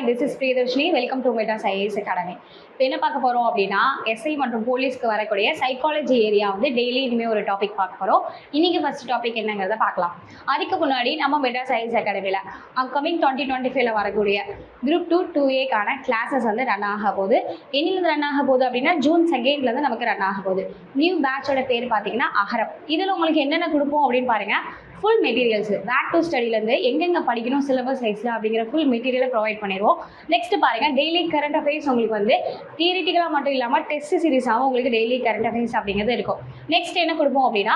this is Priyadarshini. Welcome to Metas IAS Academy. இப்போ என்ன பார்க்க போகிறோம் அப்படின்னா எஸ்ஐ மற்றும் போலீஸ்க்கு வரக்கூடிய சைக்காலஜி ஏரியா வந்து டெய்லி இனிமேல் ஒரு டாபிக் பார்க்க போகிறோம். இன்றைக்கி ஃபர்ஸ்ட் டாபிக் என்னங்கிறத பார்க்கலாம். அதுக்கு முன்னாடி நம்ம மெட்ராஸ் ஐஏஎஸ் அகாடமியில் அப்கமிங் 2025 வரக்கூடிய குரூப் 2A கிளாஸஸ் வந்து ரன் ஆக போகுது. என்னிலிருந்து ரன் ஆக போகுது அப்படின்னா ஜூன் 2 நமக்கு ரன் ஆக போகுது. நியூ பேட்சோட பேர் பார்த்தீங்கன்னா அகரம். இதில் உங்களுக்கு என்னென்ன கொடுப்போம் அப்படின்னு பாருங்கள். ஃபுல் மெட்டீரியல்ஸ் பேக் டு ஸ்டடியிலேருந்து எங்கெங்கே படிக்கணும் சிலபஸ் சைஸில் அப்படிங்கிற ஃபுல் மெட்டீரியலை ப்ரொவைட் பண்ணிடுவோம். நெக்ஸ்ட் பாருங்கள், டெய்லி கரண்ட் அஃபேர்ஸ் உங்களுக்கு வந்து தியரிட்டிக்கலாக மட்டும் இல்லாமல் டெஸ்ட் சீரிஸாகவும் உங்களுக்கு டெய்லி கரண்ட் அஃபேர்ஸ் அப்படிங்கிறது இருக்கும். நெக்ஸ்ட் என்ன கொடுப்போம் அப்படின்னா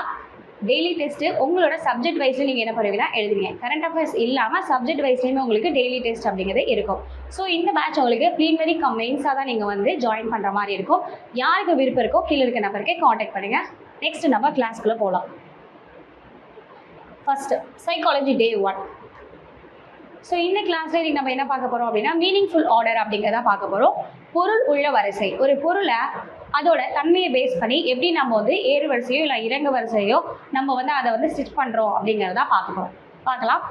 டெய்லி டெஸ்ட்டு உங்களோட சப்ஜெக்ட் வைஸில் நீங்கள் என்ன பண்ணுவீங்கன்னா எழுதுவீங்க. கரண்ட் அஃபேர்ஸ் இல்லாமல் சப்ஜெக்ட் வைஸ்லேயுமே உங்களுக்கு டெய்லி டெஸ்ட் அப்படிங்கிறது இருக்கும். ஸோ இந்த பேட்ச் உங்களுக்கு ப்ளீனரி மெயின்ஸாக தான் நீங்கள் வந்து ஜாயின் பண்ணுற மாதிரி இருக்கும். யாருக்கு விருப்பம் இருக்கோ கீழே இருக்க நம்பருக்கு காண்டாக்ட் பண்ணுங்கள். நெக்ஸ்ட் நம்ம கிளாஸ்க்குள்ளே போகலாம். ஃபர்ஸ்ட் சைக்காலஜி டே 1. ஸோ இந்த கிளாஸில் இன்றைக்கி நம்ம என்ன பார்க்க போகிறோம் அப்படின்னா மீனிங்ஃபுல் ஆர்டர் அப்படிங்கிறத பார்க்க போகிறோம். பொருள் உள்ள வரிசை. ஒரு பொருளை அதோட தன்மையை பேஸ் பண்ணி எப்படி நம்ம வந்து ஏறு வரிசையோ இல்லை இறங்கு வரிசையோ நம்ம வந்து அதை வந்து ஸ்டிச் பண்ணுறோம் அப்படிங்கிறத பார்க்கலாம்.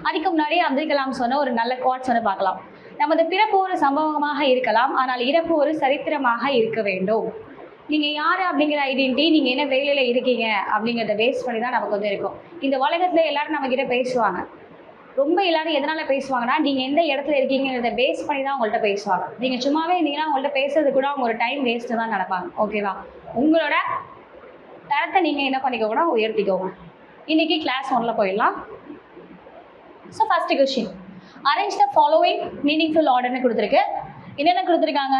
அதுக்கு முன்னாடி அப்துல் கலாம் சொன்ன ஒரு நல்ல குவாட்ஸ் வந்து பார்க்கலாம். நமது பிறப்பு ஒரு சம்பவமாக இருக்கலாம், ஆனால் இறப்பு ஒரு சரித்திரமாக இருக்க வேண்டும். நீங்கள் யார் அப்படிங்கிற ஐடென்டிட்டி, நீங்கள் என்ன வேலையில் இருக்கீங்க அப்படிங்கிறத பேஸ் பண்ணி தான் நமக்கு வந்து இருக்கும். இந்த உலகத்தில் எல்லோரும் நம்மக்கிட்ட பேசுவாங்க. ரொம்ப எல்லோரும் எதனால் பேசுவாங்கன்னா நீங்கள் எந்த இடத்துல இருக்கீங்கிறத பேஸ் பண்ணி தான் உங்கள்கிட்ட பேசுவாங்க. நீங்கள் சும்மாவே இருந்தீங்கன்னா உங்கள்கிட்ட பேசுறது கூட அவங்க ஒரு டைம் வேஸ்ட்டு தான் நடப்பாங்க. ஓகேவா? உங்களோட தரத்தை நீங்கள் என்ன பண்ணிக்கோங்கன்னா உயர்த்திக்கோங்க. இன்றைக்கி கிளாஸ் 1 போயிடலாம். So first question, arrange the following meaningful ஆர்டர்னு கொடுத்துருக்கு. என்னென்ன கொடுத்துருக்காங்க?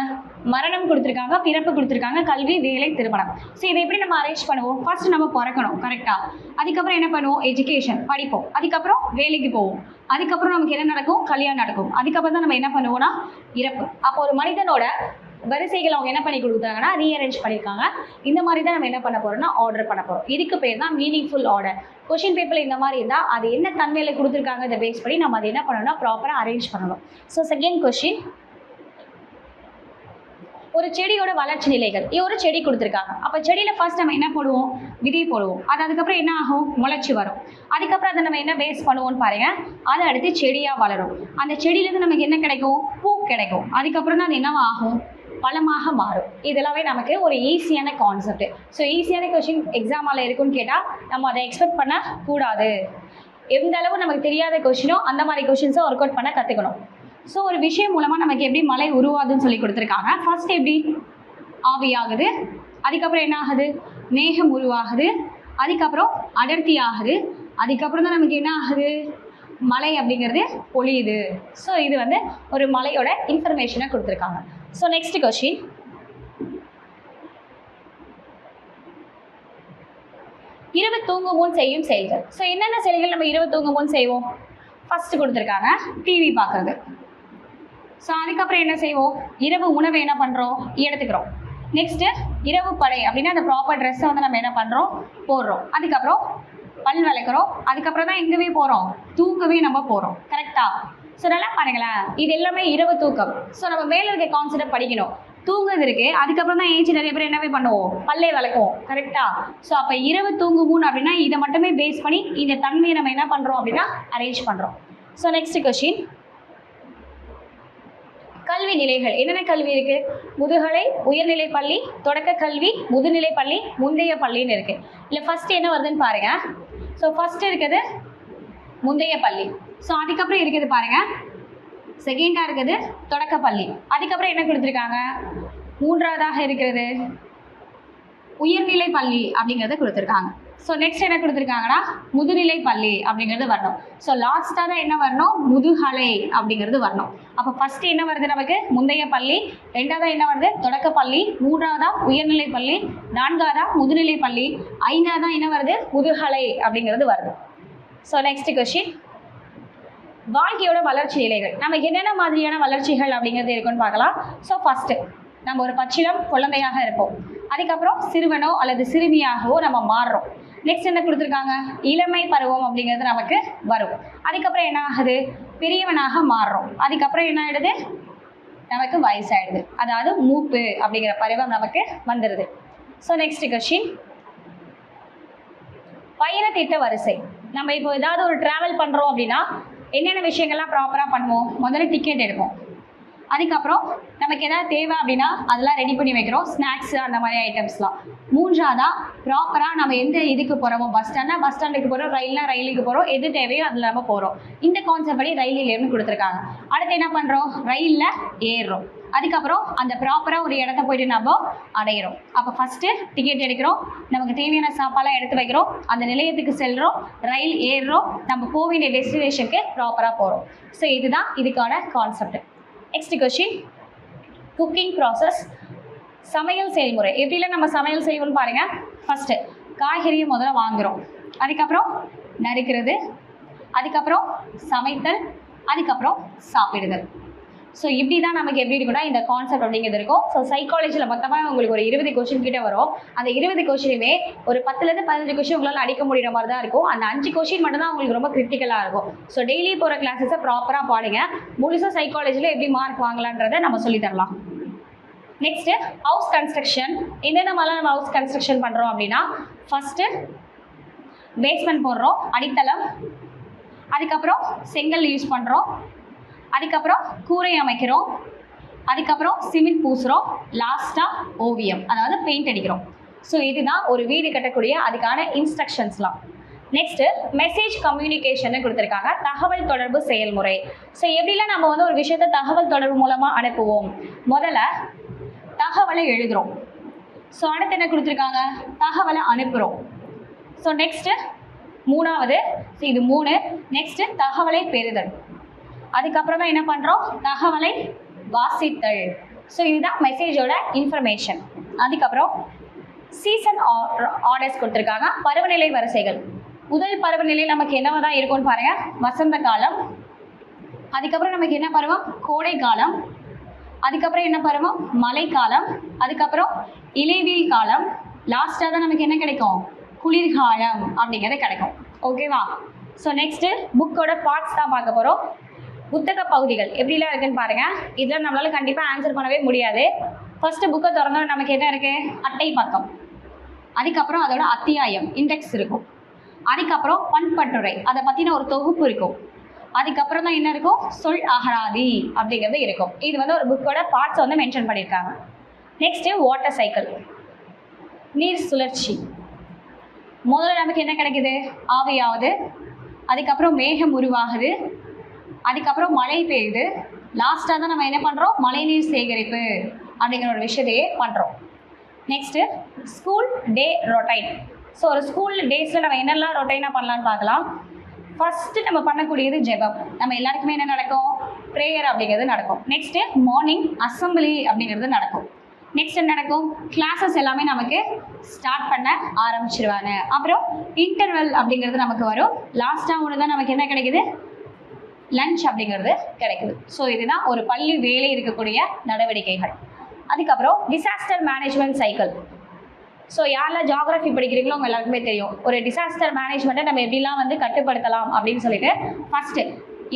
மரணம் கொடுத்துருக்காங்க, பிறப்பு கொடுத்துருக்காங்க, கல்வி, வேலை, திருமணம். ஸோ இதை எப்படி நம்ம அரேஞ்ச் பண்ணுவோம்? ஃபர்ஸ்ட் நம்ம பிறக்கணும் கரெக்டாக. அதுக்கப்புறம் என்ன பண்ணுவோம்? எஜுகேஷன் படிப்போம். அதுக்கப்புறம் வேலைக்கு போவோம். அதுக்கப்புறம் நமக்கு என்ன நடக்கும்? கல்யாணம் நடக்கும். அதுக்கப்புறம் தான் நம்ம என்ன பண்ணுவோம்னா இறப்பு. அப்போ ஒரு மனிதனோட வரிசைகள் அவங்க என்ன பண்ணி கொடுத்தாங்கன்னா ரீஅரேஞ்ச் பண்ணியிருக்காங்க. இந்த மாதிரி தான் நம்ம என்ன பண்ண போகிறோம்னா ஆர்டர் பண்ண போகிறோம். இதுக்கு பேர் தான் மீனிங்ஃபுல் ஆர்டர். கொஷின் பேப்பரில் இந்த மாதிரி இருந்தால் அது என்ன தன்மையில் கொடுத்துருக்காங்க இதை பேஸ் பண்ணி நம்ம அதை என்ன பண்ணணும்னா ப்ராப்பராக அரேஞ்ச் பண்ணணும். ஸோ செகண்ட் கொஷின், ஒரு செடியோட வளர்ச்சி நிலைகள். ஒரு செடி கொடுத்துருக்காங்க. அப்போ செடியில் ஃபர்ஸ்ட் நம்ம என்ன போடுவோம்? விதை போடுவோம். அதுக்கப்புறம் என்ன ஆகும்? முளைச்சி வரும். அதுக்கப்புறம் அதை நம்ம என்ன பேஸ் பண்ணுவோம்னு பாருங்கள். அதை அடுத்து செடியாக வளரும். அந்த செடியிலேருந்து நமக்கு என்ன கிடைக்கும்? பூ கிடைக்கும். அதுக்கப்புறம் தான் அது என்னவா ஆகும்? பழமாக மாறும். இதெல்லாமே நமக்கு ஒரு ஈஸியான கான்செப்ட். ஸோ ஈஸியான கொஷின் எக்ஸாமில் இருக்குன்னு கேட்டால் நம்ம அதை எக்ஸ்பெக்ட் பண்ணக்கூடாது. எந்த அளவு நமக்கு தெரியாத கொஷினோ அந்த மாதிரி கொஷின்ஸை ஒர்க் அவுட் பண்ண கற்றுக்கணும். ஸோ ஒரு விஷயம் மூலமாக நமக்கு எப்படி மழை உருவாகுதுன்னு சொல்லி கொடுத்துருக்காங்க. ஃபர்ஸ்ட் எப்படி ஆவியாகுது, அதுக்கப்புறம் என்ன ஆகுது? மேகம் உருவாகுது, அதுக்கப்புறம் அடர்த்தி ஆகுது, அதுக்கப்புறம் தான் நமக்கு என்ன ஆகுது? மழை அப்படிங்கிறது பொழியுது. ஸோ இது வந்து ஒரு மலையோட இன்ஃபர்மேஷனை கொடுத்துருக்காங்க. ஸோ நெக்ஸ்ட் கொஸ்டின், இரவு தூங்கும் முன் செய்யும் செயல்கள். ஸோ என்னென்ன செயல்கள் நம்ம இரவு தூங்கும் முன் செய்வோம்? ஃபர்ஸ்ட் கொடுத்துருக்காங்க டிவி பார்க்குறது. ஸோ அதுக்கப்புறம் என்ன செய்வோம்? இரவு உணவை என்ன பண்ணுறோம்? எடுத்துக்கிறோம். நெக்ஸ்ட்டு இரவு படை அப்படின்னா அந்த ப்ராப்பர் ட்ரெஸ்ஸை வந்து நம்ம என்ன பண்ணுறோம்? போடுறோம். அதுக்கப்புறம் பல் விளக்குறோம். அதுக்கப்புறம் தான் எங்கேவே போகிறோம்? தூங்கவே நம்ம போகிறோம். கரெக்டாக? ஸோ நல்லா பாருங்களேன், இது எல்லாமே இரவு தூக்கம். ஸோ நம்ம மேலே இருக்க கான்செப்டை படிக்கணும். தூங்குறது இருக்குது, அதுக்கப்புறம் தான் ஏஞ்சி நிறைய பேர் என்னவே பண்ணுவோம்? பல்லே விளக்குவோம். கரெக்டாக? ஸோ அப்போ இரவு தூங்குவோம் அப்படின்னா இதை மட்டுமே பேஸ் பண்ணி இந்த தன்மையை நம்ம என்ன பண்ணுறோம் அப்படின்னா அரேஞ்ச் பண்ணுறோம். ஸோ நெக்ஸ்ட் கொஸ்டின், கல்வி நிலைகள். என்னென்ன கல்வி இருக்குது? முதுகலை, உயர்நிலை பள்ளி, தொடக்க கல்வி, முதுநிலை பள்ளி, முந்தைய பள்ளின்னு இருக்குது. இல்லை ஃபஸ்ட்டு என்ன வருதுன்னு பாருங்கள். ஸோ ஃபஸ்ட்டு இருக்குது முந்தைய பள்ளி. ஸோ அதுக்கப்புறம் இருக்குது பாருங்கள், செகண்டாக இருக்குது தொடக்க பள்ளி. அதுக்கப்புறம் என்ன கொடுத்துருக்காங்க? மூன்றாவதாக இருக்கிறது உயர்நிலை பள்ளி அப்படிங்கிறத கொடுத்துருக்காங்க. ஸோ நெக்ஸ்ட் என்ன கொடுத்துருக்காங்கன்னா முதுநிலை பள்ளி அப்படிங்கிறது வரணும். ஸோ லாஸ்ட்டாக தான் என்ன வரணும்? முதுகலை அப்படிங்கிறது வரணும். அப்போ ஃபஸ்ட்டு என்ன வருது நமக்கு? முந்தைய பள்ளி. ரெண்டாவதாக என்ன வருது? தொடக்க பள்ளி. மூன்றாவதாக உயர்நிலை பள்ளி. நான்காவதாக முதுநிலை பள்ளி. ஐந்தாவதாக என்ன வருது? முதுகலை அப்படிங்கிறது வருது. ஸோ நெக்ஸ்ட் கொஸ்டின், வாழ்க்கையோட வளர்ச்சி நிலைகள். நமக்கு என்னென்ன மாதிரியான வளர்ச்சிகள் அப்படிங்கிறது இருக்குன்னு பார்க்கலாம். ஸோ ஃபஸ்ட்டு நம்ம ஒரு பச்சிளம் குழந்தையாக இருப்போம். அதுக்கப்புறம் சிறுவனோ அல்லது சிறுமியாகவோ நம்ம மாறுறோம். நெக்ஸ்ட் என்ன கொடுத்துருக்காங்க? இளமை பருவம் அப்படிங்கிறது நமக்கு வரும். அதுக்கப்புறம் என்ன ஆகுது? பெரியவனாக மாறுறோம். அதுக்கப்புறம் என்ன ஆகிடுது? நமக்கு வயசாகிடுது. அதாவது மூப்பு அப்படிங்கிற பருவம் நமக்கு வந்துடுது. ஸோ நெக்ஸ்ட் கொஸ்டின், பயண திட்ட வரிசை. நம்ம இப்போ ஏதாவது ஒரு ட்ராவல் பண்ணுறோம் அப்படின்னா என்னென்ன விஷயங்கள்லாம் ப்ராப்பராக பண்ணுவோம்? முதல்ல டிக்கெட் எடுப்போம். அதுக்கப்புறம் நமக்கு ஏதாவது தேவை அப்படின்னா அதெல்லாம் ரெடி பண்ணி வைக்கிறோம், ஸ்நாக்ஸ் அந்த மாதிரி ஐட்டம்ஸ்லாம். மூன்றாவதா ப்ராப்பராக நம்ம எந்த இதுக்கு போகிறோமோ, பஸ் ஸ்டாண்டுக்கு போகிறோம், ரயிலுக்கு போகிறோம், எது தேவையோ அதில் நம்ம போகிறோம். இந்த கான்செப்ட் படி ரயிலிலேருந்து கொடுத்துருக்காங்க. அடுத்து என்ன பண்ணுறோம், ரயிலில் ஏறுறோம். அதுக்கப்புறம் அந்த ப்ராப்பராக ஒரு இடத்த போயிட்டு நம்ம அடையிறோம். அப்போ ஃபஸ்ட்டு டிக்கெட் எடுக்கிறோம், நமக்கு தேவையான சாப்பாடெலாம் எடுத்து வைக்கிறோம், அந்த நிலையத்துக்கு செல்கிறோம், ரயில் ஏறுறோம், நம்ம போக வேண்டிய டெஸ்டினேஷனுக்கு ப்ராப்பராக போகிறோம். ஸோ இதுதான் இதுக்கான concept. Next question, cooking process, சமையல் செயல்முறை. எப்படிலாம் நம்ம சமையல் செய்வோம்னு பாருங்கள். ஃபஸ்ட்டு காய்கறியை முதல்ல வாங்குகிறோம், அதுக்கப்புறம் நறுக்கிறது, அதுக்கப்புறம் சமைத்தல், அதுக்கப்புறம் சாப்பிடுதல். ஸோ இப்படி தான் நமக்கு எப்படி இருக்குன்னா இந்த கான்செப்ட் அப்படிங்கிறது இருக்கும். ஸோ சைக்காலஜியில் மொத்தமாக உங்களுக்கு ஒரு 20 கொஸ்டின் கிட்ட வரும். அந்த 20 கொஸ்டினுமே ஒரு 10லேருந்து 15 கொஸ்டின் உங்களால் அடிக்க முடிகிற மாதிரி தான் இருக்கும். அந்த 5 கொஸ்டின் மட்டும் தான் உங்களுக்கு ரொம்ப கிரிட்டிக்கலாக இருக்கும். ஸோ டெய்லி போகிற கிளாஸஸை ப்ராப்பராக பாடுங்க. முழுசாக சைக்காலஜியில் எப்படி மார்க் வாங்கலான்றதை நம்ம சொல்லித்தரலாம். Next house construction. என்னென்ன மாதிரிலாம் நம்ம ஹவுஸ் கன்ஸ்ட்ரக்ஷன் பண்ணுறோம் அப்படின்னா, ஃபஸ்ட்டு பேஸ்மெண்ட் போடுறோம், அடித்தளம், அதுக்கப்புறம் செங்கல் யூஸ் பண்ணுறோம், அதுக்கப்புறம் கூரை அமைக்கிறோம், அதுக்கப்புறம் சிமெண்ட் பூசுகிறோம், லாஸ்ட்டாக ஓவியம் அதாவது பெயிண்ட் அடிக்கிறோம். ஸோ இதுதான் ஒரு வீடு கட்டக்கூடிய அதுக்கான இன்ஸ்ட்ரக்ஷன்ஸ்லாம். நெக்ஸ்ட்டு மெசேஜ் கம்யூனிகேஷன் கொடுத்துருக்காங்க, தகவல் தொடர்பு செயல்முறை. ஸோ எப்படிலாம் நம்ம வந்து ஒரு விஷயத்தை தகவல் தொடர்பு மூலமாக அனுப்புவோம். முதல்ல தகவலை எழுதுகிறோம். ஸோ அடுத்து என்ன கொடுத்துருக்காங்க, தகவலை அனுப்புகிறோம். ஸோ நெக்ஸ்ட்டு மூணாவது, ஸோ இது 3. நெக்ஸ்ட்டு தகவலை பெறுதல், அதுக்கப்புறம் தான் என்ன பண்ணுறோம், தகவலை வாசித்தல். ஸோ இதுதான் மெசேஜோட இன்ஃபர்மேஷன். அதுக்கப்புறம் சீசன் ஆர்டர்ஸ் கொடுத்துருக்காங்க, பருவநிலை வரிசைகள். முதல் பருவநிலை நமக்கு என்னவா தான் இருக்கும்னு பாருங்கள், வசந்த காலம், அதுக்கப்புறம் நமக்கு என்ன பருவம், கோடை காலம், அதுக்கப்புறம் என்ன பருவம், மழைக்காலம், அதுக்கப்புறம் இலைவீல் காலம், லாஸ்ட்டாக தான் நமக்கு என்ன கிடைக்கும், குளிர்காலம் அப்படிங்கிறது கிடைக்கும். ஓகேவா? ஸோ நெக்ஸ்ட்டு புக்கோட பார்ட்ஸ் தான் பார்க்க போகிறோம். புத்தக பகுதிகள் எப்படிலாம் இருக்குன்னு பாருங்கள். இதில் நம்மளால் கண்டிப்பாக ஆன்சர் பண்ணவே முடியாது. ஃபஸ்ட்டு புக்கை திறந்தோம், நமக்கு என்ன இருக்குது, அட்டை பக்கம், அதுக்கப்புறம் அதோட அத்தியாயம் இண்டெக்ஸ் இருக்கும், அதுக்கப்புறம் பண்பட்டுரை அதை பற்றின ஒரு தொகுப்பு இருக்கும், அதுக்கப்புறம் தான் என்ன இருக்கும், சொல் அகராதி அப்படிங்கிறது இருக்கும். இது வந்து ஒரு புக்கோட பார்ட்ஸ் வந்து மென்ஷன் பண்ணியிருக்காங்க. நெக்ஸ்ட்டு வாட்டர் சைக்கிள், நீர் சுழற்சி. முதல்ல நமக்கு என்ன கிடைக்குது, ஆவியாவது, அதுக்கப்புறம் மேகம் உருவாகுது, அதுக்கப்புறம் மழை பெய்யுது, லாஸ்ட்டாக தான் நம்ம என்ன பண்ணுறோம், மழைநீர் சேகரிப்பு அப்படிங்கிற ஒரு விஷயத்தையே பண்ணுறோம். Next school day routine. So ஒரு ஸ்கூல் டேஸில் நம்ம என்னெல்லாம் ரொட்டைனாக பண்ணலான்னு பார்க்கலாம். ஃபஸ்ட்டு நம்ம பண்ணக்கூடியது ஜெபம். நம்ம எல்லாருக்குமே என்ன நடக்கும், ப்ரேயர் அப்படிங்கிறது நடக்கும். நெக்ஸ்ட்டு மார்னிங் அசம்பிளி அப்படிங்கிறது நடக்கும். நெக்ஸ்ட் என்ன நடக்கும், கிளாஸஸ் எல்லாமே நமக்கு ஸ்டார்ட் பண்ண ஆரம்பிச்சிருவாங்க. அப்புறம் இன்டர்வல் அப்படிங்கிறது நமக்கு வரும். லாஸ்ட்டாக ஒன்று தான் நமக்கு என்ன கிடைக்குது, லஞ்ச் அப்படிங்கிறது கிடைக்குது. ஸோ இதுதான் ஒரு பள்ளி வேலை இருக்கக்கூடிய நடவடிக்கைகள். அதுக்கப்புறம் டிசாஸ்டர் மேனேஜ்மெண்ட் சைக்கிள். ஸோ யாரெல்லாம் ஜியாகிரஃபி படிக்கிறீங்களோ அவங்க எல்லாருக்குமே தெரியும், ஒரு டிசாஸ்டர் மேனேஜ்மெண்ட்டை நம்ம எப்படிலாம் வந்து கட்டுப்படுத்தலாம் அப்படின்னு சொல்லிட்டு. ஃபஸ்ட்டு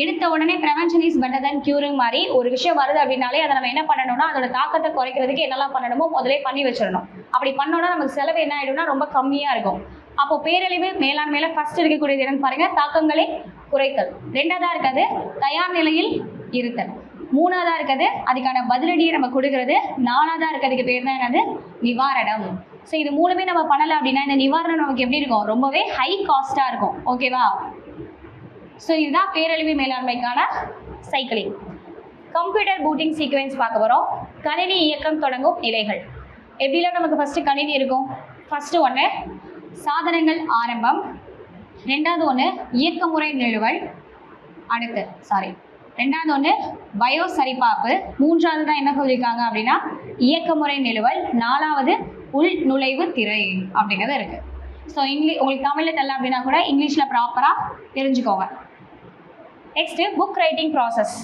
எடுத்த உடனே prevention is better then curing மாதிரி ஒரு விஷயம் வருது அப்படின்னாலே அதை நம்ம என்ன பண்ணணும்னா அதோட தாக்கத்தை குறைக்கிறதுக்கு என்னெல்லாம் பண்ணணுமோ முதலே பண்ணி வச்சிடணும். அப்படி பண்ணோன்னா நமக்கு செலவு என்ன ஆகிடும்னா ரொம்ப கம்மியாக இருக்கும். அப்போ பேரழிவு மேலாண்மையில ஃபர்ஸ்ட் இருக்கக்கூடியது என்னன்னு பாருங்க, தாக்கங்களை குறைத்தல். ரெண்டாவதா இருக்கிறது தயார் நிலையில் இருத்தல். மூணாவதா இருக்கிறது அதுக்கான பதிலடியை நம்ம கொடுக்கறது. நாலாவதா இருக்கிறதுக்கு பேர் தான் என்னது, நிவாரணம். ஸோ இது மூணுமே நம்ம பண்ணலை அப்படின்னா இந்த நிவாரணம் நமக்கு எப்படி இருக்கும், ரொம்பவே ஹை காஸ்டாக இருக்கும். ஓகேவா? ஸோ இதுதான் பேரழிவு மேலாண்மைக்கான சைக்கிளிங். கம்ப்யூட்டர் பூட்டிங் சீக்வென்ஸ் பார்க்க போகிறோம். கணினி இயக்கம் தொடங்கும் நிலைகள். எப்படிலாம் நமக்கு ஃபஸ்ட்டு கணினி இருக்கும். ஃபஸ்ட்டு ஒன்று சாதனங்கள் ஆரம்பம், ரெண்டாவது ஒன்று இயக்க முறை நிறுவல், ரெண்டாவது ஒன்று பயோ சரிபார்ப்பு, மூன்றாவது தான் என்ன சொல்லியிருக்காங்க அப்படின்னா இயக்க முறை நிறுவல், நாலாவது உள் நுழைவு திரை அப்படிங்கிறது இருக்குது. ஸோ உங்களுக்கு தமிழில் தெரியல அப்படின்னா கூட இங்கிலீஷில் ப்ராப்பராக தெரிஞ்சுக்கோங்க. Next book writing process.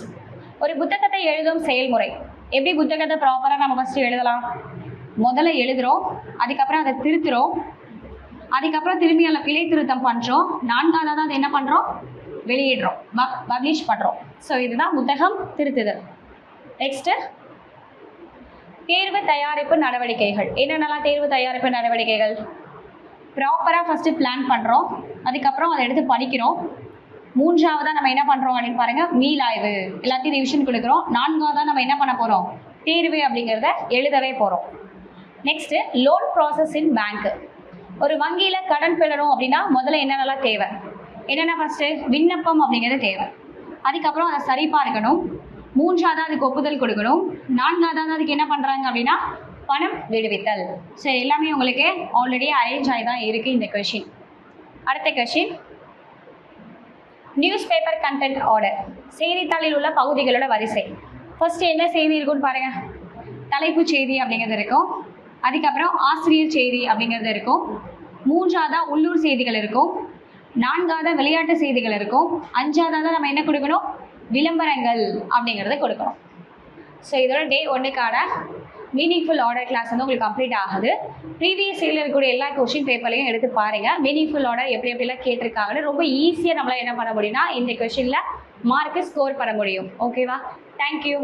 ஒரு புத்தகத்தை எழுதும் செயல்முறை. எப்படி புத்தகத்தை ப்ராப்பராக நம்ம ஃபஸ்ட்டு எழுதலாம், முதல்ல எழுதுகிறோம், அதுக்கப்புறம் அதை திருத்துகிறோம், அதுக்கப்புறம் திரும்பி அதில் பிழை திருத்தம் பண்ணுறோம், நான்காவதாக அதை என்ன பண்ணுறோம், வெளியிடுறோம், பப்ளிஷ் பண்ணுறோம். ஸோ இதுதான் புத்தகம் திருத்துதல். நெக்ஸ்ட்டு தேர்வு தயாரிப்பு நடவடிக்கைகள். என்னென்னலாம் தேர்வு தயாரிப்பு நடவடிக்கைகள், ப்ராப்பராக ஃபஸ்ட்டு பிளான் பண்ணுறோம், அதுக்கப்புறம் அதை எடுத்து படிக்கிறோம், மூன்றாவதா நம்ம என்ன பண்றோம் அப்படின்னு பாருங்க, மீளாய்வு. எல்லாத்தையும் ரிவிஷன் கொடுக்குறோம். நான்காவதா நம்ம என்ன பண்ண போறோம், தேர்வு அப்படிங்கிறத எழுதவே போறோம். நெக்ஸ்ட் லோன் ப்ராசஸ் இன் பேங்க். ஒரு வங்கியில கடன் பெறணும் அப்படின்னா முதல்ல என்னென்னலாம் தேவை, என்னென்ன ஃபர்ஸ்ட் விண்ணப்பம் அப்படிங்கிறது தேவை. அதுக்கப்புறம் அதை சரிபார்க்கணும். மூன்றாவதா அதுக்கு ஒப்புதல் கொடுக்கணும். நான்காவதாக அதுக்கு என்ன பண்றாங்க அப்படின்னா பணம் விடுவித்தல். ஸோ எல்லாமே உங்களுக்கு ஆல்ரெடி அரேஞ்ச் ஆகி தான் இருக்கு இந்த கொஷின். அடுத்த question, news paper content order. செய்தித்தாளில் உள்ள பகுதிகளோட வரிசை. ஃபர்ஸ்ட் என்ன செய்தி இருக்குன்னு பாருங்க, தலைப்புச் செய்தி அப்படிங்கிறது இருக்கும். அதுக்கப்புறம் ஆசிரியர் செய்தி அப்படிங்கிறது இருக்கும். மூன்றாவதா உள்ளூர் செய்திகள் இருக்கும். நான்காவதா விளையாட்டு செய்திகள் இருக்கும். அஞ்சாவதா நம்ம என்ன கொடுக்கணும், விளம்பரங்கள் அப்படிங்கிறத கொடுக்கணும். ஸோ இதோட டே 1க்கான மீனிங்ஃபுல் ஆர்டர் கிளாஸ் வந்து உங்களுக்கு கம்ப்ளீட் ஆகுது. ப்ரீவியஸ் இயரில் இருக்கக்கூடிய எல்லா கொஸ்டின் பேப்பரையும் எடுத்து பாருங்க. மீனிங்ஃபுல் ஆர்டர் எப்படி எப்படிலாம் கேட்டிருக்காங்கன்னு ரொம்ப ஈஸியாக நம்மளால் என்ன பண்ண முடியும்னா இந்த கொஸ்டினில் மார்க்கு ஸ்கோர் பண்ண முடியும். ஓகேவா? தேங்க்யூ.